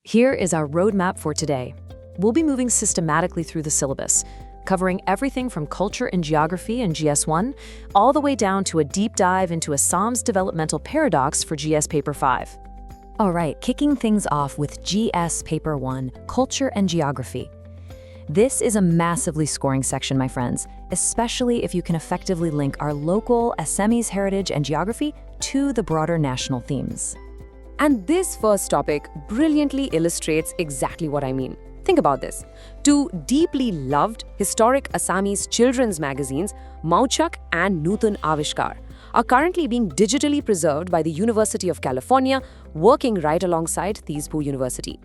Here is our roadmap for today. We'll be moving systematically through the syllabus, covering everything from culture and geography in GS1, all the way down to a deep dive into Assam's developmental paradox for GS Paper 5. All right, kicking things off with GS Paper 1, Culture and Geography. This is a massively scoring section, my friends, especially if you can effectively link our local Assamese heritage and geography to the broader national themes. And this first topic brilliantly illustrates exactly what I mean. Think about this. Two deeply loved historic Assamese children's magazines, Mauchak and Nutun Avishkar, are currently being digitally preserved by the University of California, working right alongside Teezpur University.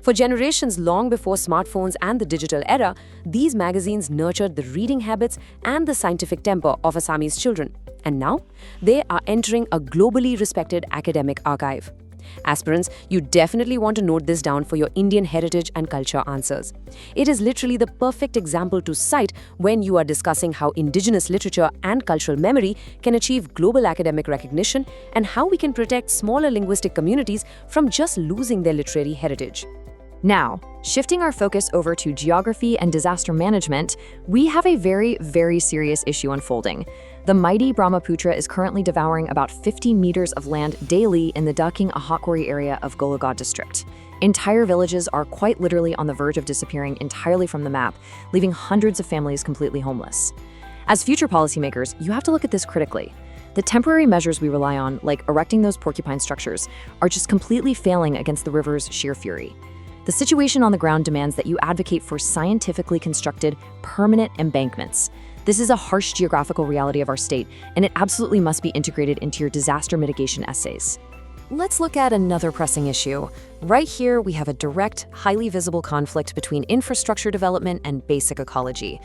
For generations long before smartphones and the digital era, these magazines nurtured the reading habits and the scientific temper of Assamese children. And now, they are entering a globally respected academic archive. Aspirants, you definitely want to note this down for your Indian heritage and culture answers. It is literally the perfect example to cite when you are discussing how indigenous literature and cultural memory can achieve global academic recognition and how we can protect smaller linguistic communities from just losing their literary heritage. Now, shifting our focus over to geography and disaster management, we have a very serious issue unfolding. The mighty Brahmaputra is currently devouring about 50 meters of land daily in the Daking Ahakori area of Golagad district. Entire villages are quite literally on the verge of disappearing entirely from the map, leaving hundreds of families completely homeless. As future policymakers, you have to look at this critically. The temporary measures we rely on, like erecting those porcupine structures, are just completely failing against the river's sheer fury. The situation on the ground demands that you advocate for scientifically constructed, permanent embankments. This is a harsh geographical reality of our state, and it absolutely must be integrated into your disaster mitigation essays. Let's look at another pressing issue. Right here, we have a direct, highly visible conflict between infrastructure development and basic ecology.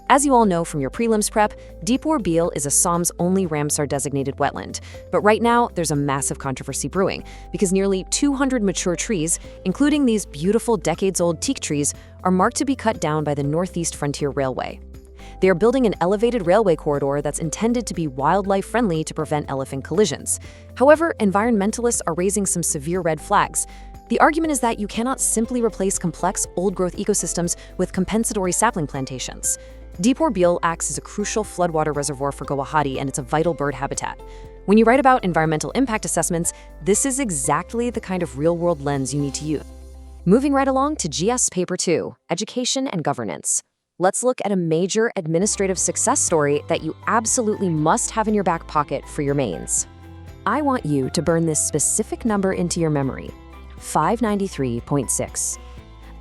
As you all know from your prelims prep, Deepor Beel is Assam's only Ramsar-designated wetland. But right now, there's a massive controversy brewing because nearly 200 mature trees, including these beautiful decades-old teak trees, are marked to be cut down by the Northeast Frontier Railway. They are building an elevated railway corridor that's intended to be wildlife-friendly to prevent elephant collisions. However, environmentalists are raising some severe red flags. The argument is that you cannot simply replace complex, old-growth ecosystems with compensatory sapling plantations. Deepor Beel acts as a crucial floodwater reservoir for Guwahati, and it's a vital bird habitat. When you write about environmental impact assessments, this is exactly the kind of real-world lens you need to use. Moving right along to GS Paper 2, Education and Governance. Let's look at a major administrative success story that you absolutely must have in your back pocket for your mains. I want you to burn this specific number into your memory, 593.6.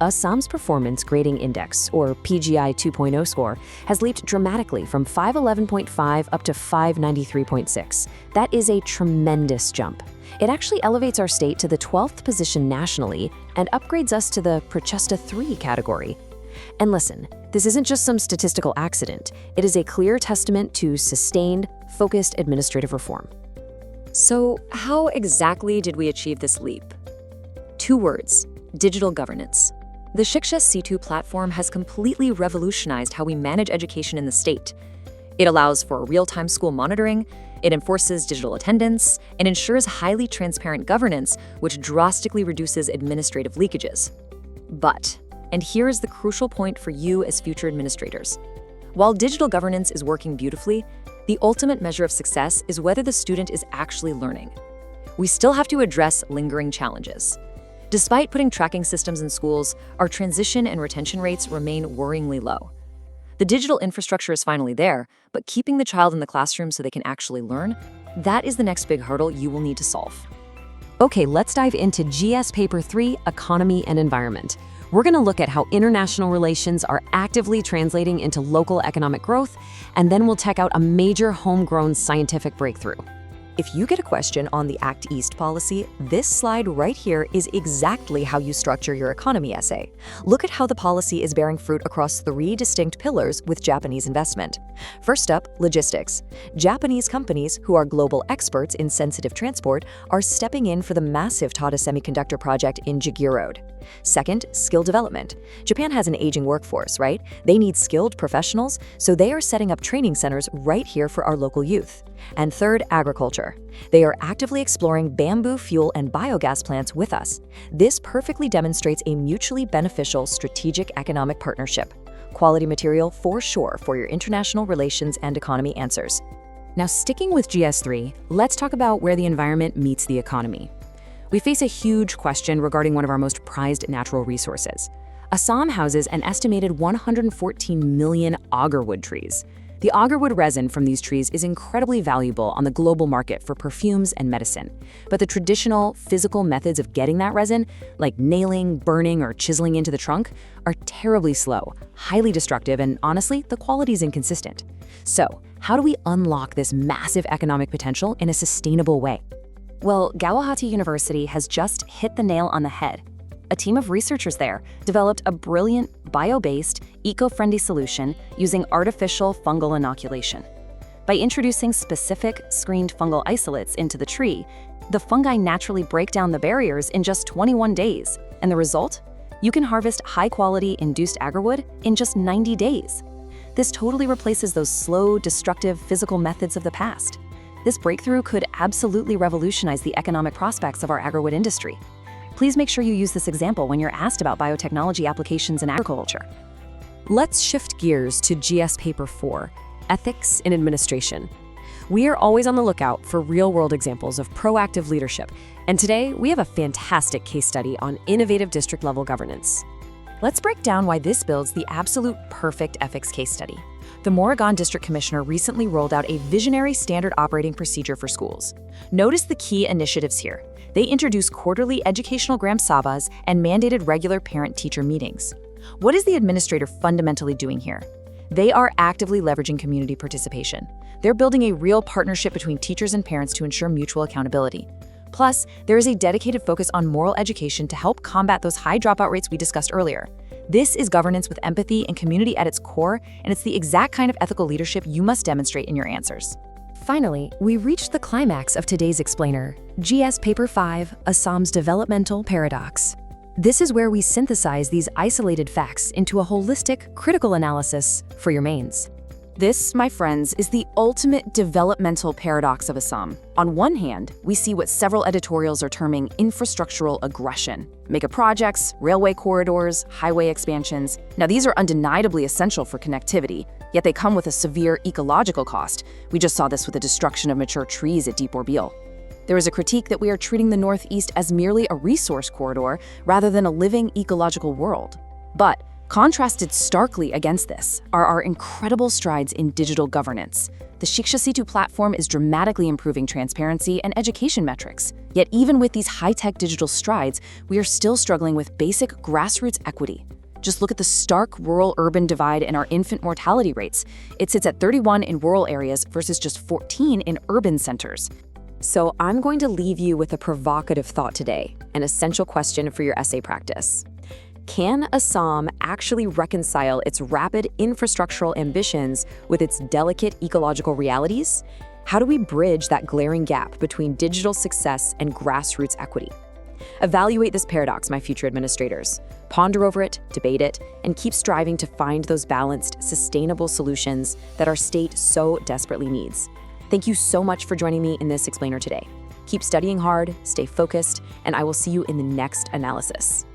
Assam's Performance Grading Index, or PGI 2.0 score, has leaped dramatically from 511.5 up to 593.6. That is a tremendous jump. It actually elevates our state to the 12th position nationally and upgrades us to the Prachesta 3 category. And listen, this isn't just some statistical accident. It is a clear testament to sustained, focused administrative reform. So, how exactly did we achieve this leap? 2 words: digital governance. The Shiksha C2 platform has completely revolutionized how we manage education in the state. It allows for real-time school monitoring, it enforces digital attendance, and ensures highly transparent governance, which drastically reduces administrative leakages. But, and here is the crucial point for you as future administrators. While digital governance is working beautifully, the ultimate measure of success is whether the student is actually learning. We still have to address lingering challenges. Despite putting tracking systems in schools, our transition and retention rates remain worryingly low. The digital infrastructure is finally there, but keeping the child in the classroom so they can actually learn, that is the next big hurdle you will need to solve. Okay, let's dive into GS Paper 3, Economy and Environment. We're going to look at how international relations are actively translating into local economic growth, and then we'll check out a major homegrown scientific breakthrough. If you get a question on the Act East policy, this slide right here is exactly how you structure your economy essay. Look at how the policy is bearing fruit across 3 distinct pillars with Japanese investment. First up, logistics. Japanese companies, who are global experts in sensitive transport, are stepping in for the massive Tata Semiconductor project in Jagiroad. Second, skill development. Japan has an aging workforce, right? They need skilled professionals, so they are setting up training centers right here for our local youth. And third, agriculture. They are actively exploring bamboo fuel and biogas plants with us. This perfectly demonstrates a mutually beneficial strategic economic partnership. Quality material for sure for your international relations and economy answers. Now, sticking with GS3, let's talk about where the environment meets the economy. We face a huge question regarding one of our most prized natural resources. Assam houses an estimated 114 million agarwood trees. The agarwood resin from these trees is incredibly valuable on the global market for perfumes and medicine. But the traditional, physical methods of getting that resin, like nailing, burning, or chiseling into the trunk, are terribly slow, highly destructive, and honestly, the quality is inconsistent. So, how do we unlock this massive economic potential in a sustainable way? Well, Guwahati University has just hit the nail on the head. A team of researchers there developed a brilliant, bio-based, eco-friendly solution using artificial fungal inoculation. By introducing specific, screened fungal isolates into the tree, the fungi naturally break down the barriers in just 21 days. And the result? You can harvest high-quality induced agarwood in just 90 days. This totally replaces those slow, destructive physical methods of the past. This breakthrough could absolutely revolutionize the economic prospects of our agarwood industry. Please make sure you use this example when you're asked about biotechnology applications in agriculture. Let's shift gears to GS Paper 4, Ethics in Administration. We are always on the lookout for real-world examples of proactive leadership, and today we have a fantastic case study on innovative district-level governance. Let's break down why this builds the absolute perfect ethics case study. The Moragon District Commissioner recently rolled out a visionary standard operating procedure for schools. Notice the key initiatives here. They introduced quarterly educational gram sabas and mandated regular parent-teacher meetings. What is the administrator fundamentally doing here? They are actively leveraging community participation. They're building a real partnership between teachers and parents to ensure mutual accountability. Plus, there is a dedicated focus on moral education to help combat those high dropout rates we discussed earlier. This is governance with empathy and community at its core, and it's the exact kind of ethical leadership you must demonstrate in your answers. Finally, we reached the climax of today's explainer, GS Paper 5, Assam's Developmental Paradox. This is where we synthesize these isolated facts into a holistic, critical analysis for your mains. This, my friends, is the ultimate developmental paradox of Assam. On one hand, we see what several editorials are terming infrastructural aggression. Mega projects, railway corridors, highway expansions. Now, these are undeniably essential for connectivity, yet they come with a severe ecological cost. We just saw this with the destruction of mature trees at Deep Orbeil. There is a critique that we are treating the Northeast as merely a resource corridor rather than a living ecological world. But contrasted starkly against this are our incredible strides in digital governance. The Shiksha Setu platform is dramatically improving transparency and education metrics. Yet even with these high-tech digital strides, we are still struggling with basic grassroots equity. Just look at the stark rural-urban divide in our infant mortality rates. It sits at 31 in rural areas versus just 14 in urban centers. So I'm going to leave you with a provocative thought today, an essential question for your essay practice. Can Assam actually reconcile its rapid infrastructural ambitions with its delicate ecological realities? How do we bridge that glaring gap between digital success and grassroots equity? Evaluate this paradox, my future administrators. Ponder over it, debate it, and keep striving to find those balanced, sustainable solutions that our state so desperately needs. Thank you so much for joining me in this explainer today. Keep studying hard, stay focused, and I will see you in the next analysis.